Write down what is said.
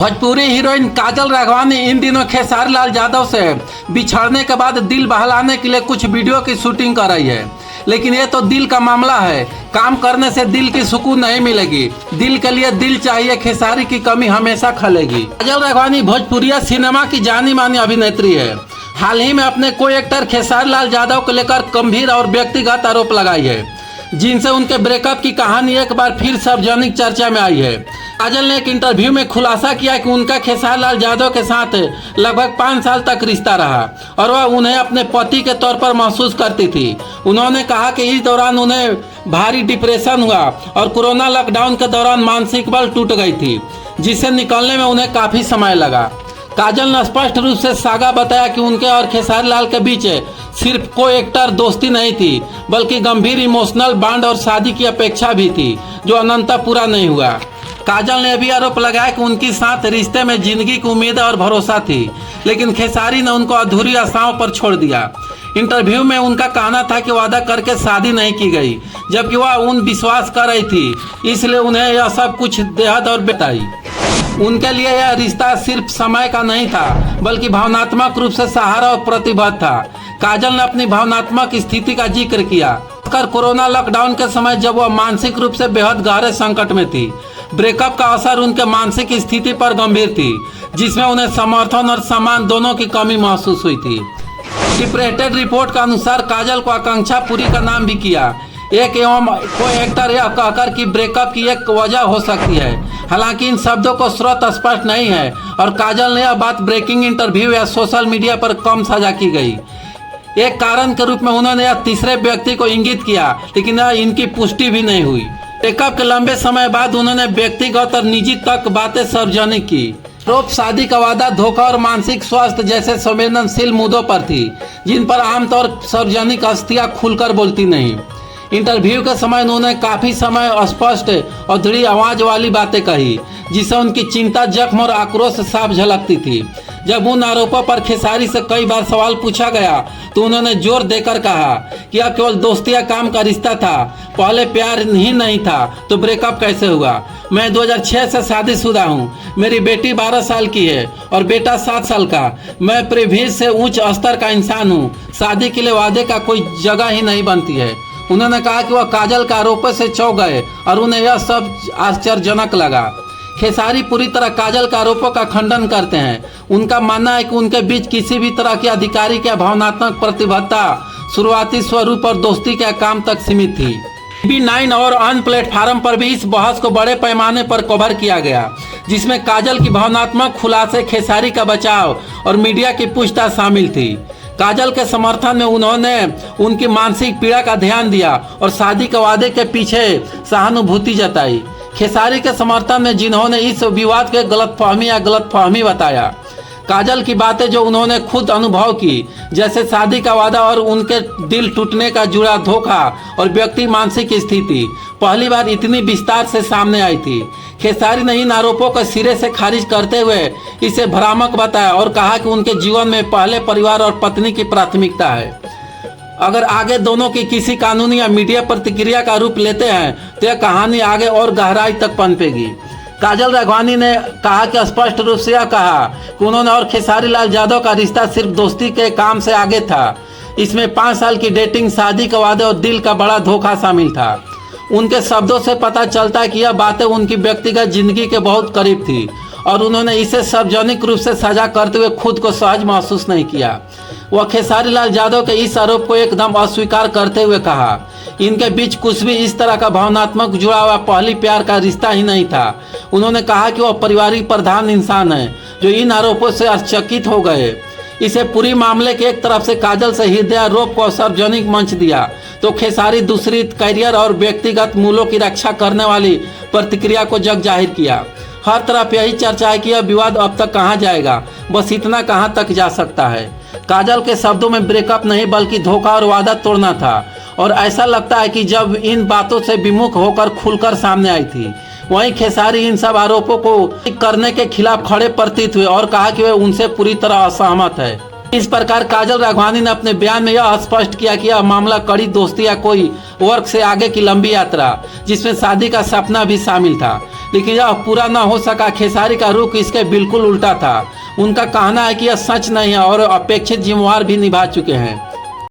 Bhojpuri heroine काजल राघवानी इन दिनों खेसारी लाल यादव से बिछड़ने के बाद दिल बहलाने के लिए कुछ वीडियो की शूटिंग कर रही है। लेकिन ये तो दिल का मामला है, काम करने से दिल की सुकून नहीं मिलेगी। दिल के लिए दिल चाहिए, खेसारी की कमी हमेशा खलेगी। काजल राघवानी भोजपुरिया सिनेमा की जानी मानी अभिनेत्री है। हाल ही में अपने को एक्टर खेसारी लाल यादव को लेकर गंभीर और व्यक्तिगत आरोप लगाई है, जिनसे उनके ब्रेकअप की कहानी एक बार फिर सार्वजनिक चर्चा में आई है। काजल ने एक इंटरव्यू में खुलासा किया कि उनका खेसारी लाल यादव के साथ लगभग 5 साल तक रिश्ता रहा और वह उन्हें अपने पति के तौर पर महसूस करती थी। उन्होंने कहा कि इस दौरान उन्हें भारी डिप्रेशन हुआ और कोरोना लॉकडाउन के दौरान मानसिक बल टूट गई थी, जिससे निकलने में उन्हें काफी समय लगा। काजल ने स्पष्ट रूप से सागा बताया कि उनके और खेसारी लाल के बीच सिर्फ को एक्टर दोस्ती नहीं थी, बल्कि गंभीर इमोशनल बॉन्ड और शादी की अपेक्षा भी थी, जो अनंतता पूरा नहीं हुआ। काजल ने भी आरोप लगाया कि उनके साथ रिश्ते में जिंदगी की उम्मीद और भरोसा थी, लेकिन खेसारी ने उनको अधूरी आशाओं पर छोड़ दिया। इंटरव्यू में उनका कहना था कि वादा करके शादी नहीं की गई, जबकि वह उन विश्वास कर रही थी, इसलिए उन्हें यह सब कुछ बेहद और बताई। उनके लिए यह रिश्ता सिर्फ समय का नहीं था, बल्कि भावनात्मक रूप से सहारा और प्रतिबद्ध था। काजल ने अपनी भावनात्मक स्थिति का जिक्र किया, खासकर कोरोना लॉकडाउन के समय जब वह मानसिक रूप से बेहद गहरे संकट में थी। ब्रेकअप का असर उनके मानसिक स्थिति पर गंभीर थी, जिसमें उन्हें समर्थन और सम्मान दोनों की कमी महसूस हुई थी। डिप्रेटेड रिपोर्ट के अनुसार काजल को आकांक्षा पुरी का नाम भी किया एक एवं कोई एक्टर यह कहकर कि ब्रेकअप की एक वजह हो सकती है। हालांकि इन शब्दों को स्रोत स्पष्ट नहीं है और काजल ने यह बात ब्रेकिंग इंटरव्यू या सोशल मीडिया पर कम साझा की गई। एक कारण के रूप में उन्होंने यह तीसरे व्यक्ति को इंगित किया, लेकिन यह इनकी पुष्टि भी नहीं हुई। ब्रेकअप के लंबे समय बाद उन्होंने व्यक्तिगत और निजी तक बातें सार्वजनिक की। आरोप शादी का वादा, धोखा और मानसिक स्वास्थ्य जैसे संवेदनशील मुद्दों पर थी, जिन पर आमतौर सार्वजनिक हस्तियां खुलकर बोलती नहीं। इंटरव्यू के समय उन्होंने काफी समय स्पष्ट और दृढ़ आवाज वाली बातें कही, जिससे उनकी चिंता, जख्म और आक्रोश साफ झलकती थी। जब उन आरोपों पर खेसारी से कई बार सवाल पूछा गया तो उन्होंने जोर देकर कहा कि यह केवल दोस्ती या काम का रिश्ता था, पहले प्यार ही नहीं था तो ब्रेकअप कैसे हुआ। मैं 2006 से शादीशुदा हूँ, मेरी बेटी 12 साल की है और बेटा 7 साल का। मैं प्रिविलेज से उच्च स्तर का इंसान हूँ, शादी के लिए वादे का कोई जगह ही नहीं बनती है। उन्होंने कहा कि वह काजल के आरोपों से चौंक गए और उन्हें यह सब आश्चर्यजनक लगा। खेसारी पूरी तरह काजल के आरोपों का खंडन करते हैं। उनका मानना है कि उनके बीच किसी भी तरह की आधिकारिक या भावनात्मक प्रतिबद्धता शुरुआती स्वरूप और दोस्ती के काम तक सीमित थी। TV9 और अन्य प्लेटफार्म पर भी इस बहस को बड़े पैमाने पर कवर किया गया, जिसमें काजल की भावनात्मक खुलासे, खेसारी का बचाव और मीडिया की पूछताछ शामिल थी। काजल के समर्थन में उन्होंने उनकी मानसिक पीड़ा का ध्यान दिया और शादी के वादे के पीछे सहानुभूति जताई। खेसारी के समर्थन में जिन्होंने इस विवाद के गलतफहमी बताया। काजल की बातें जो उन्होंने खुद अनुभव की, जैसे शादी का वादा और उनके दिल टूटने का जुड़ा धोखा और व्यक्ति मानसिक स्थिति, पहली बार इतनी विस्तार से सामने आई थी। खेसारी ने इन आरोपों को सिरे से खारिज करते हुए इसे भ्रामक बताया और कहा कि उनके जीवन में पहले परिवार और पत्नी की प्राथमिकता है। अगर आगे दोनों की किसी कानूनी या मीडिया प्रतिक्रिया का रूप लेते हैं तो यह कहानी आगे और गहराई तक पनपेगी। काजल राघवानी ने कहा कि स्पष्ट रूप से यह कहा कि उन्होंने और खेसारी लाल यादव का रिश्ता सिर्फ दोस्ती के काम से आगे था। इसमें 5 साल की डेटिंग, शादी के वादे और दिल का बड़ा धोखा शामिल था। उनके शब्दों से पता चलता है कि यह बातें उनकी व्यक्तिगत जिंदगी के बहुत करीब थी और उन्होंने इसे सार्वजनिक रूप से साझा करते हुए खुद को सहज महसूस नहीं किया। वह खेसारी लाल यादव के इस आरोप को एकदम अस्वीकार करते हुए कहा, इनके बीच कुछ भी इस तरह का भावनात्मक जुड़ाव पहली प्यार का रिश्ता ही नहीं था। उन्होंने कहा कि वह पारिवारिक प्रधान इंसान है जो इन आरोपों से आश्चर्यचकित हो गए। इसे पूरी मामले के एक तरफ से काजल से हृदयारोप को सार्वजनिक मंच दिया तो खेसारी दूसरी करियर और व्यक्तिगत मूल्यों की रक्षा करने वाली प्रतिक्रिया को जग जाहिर किया। हर तरफ यही चर्चा है कि यह विवाद अब तक कहाँ जाएगा, बस इतना कहाँ तक जा सकता है। काजल के शब्दों में ब्रेकअप नहीं बल्कि धोखा और वादा तोड़ना था और ऐसा लगता है कि जब इन बातों से विमुख होकर खुलकर सामने आई थी, वहीं खेसारी इन सब आरोपों को करने के खिलाफ खड़े प्रतीत हुए और कहा कि वे उनसे पूरी तरह असहमत है। इस प्रकार काजल राघवानी ने अपने बयान में यह स्पष्ट किया कि यह मामला कड़ी दोस्ती या कोई वर्क से आगे की लंबी यात्रा, जिसमें शादी का सपना भी शामिल था। लेकिन यह पूरा न हो सका। खेसारी का रुख इसके बिल्कुल उल्टा था। उनका कहना है कि यह सच नहीं है और अपेक्षित जिम्मेवार भी निभा चुके हैं।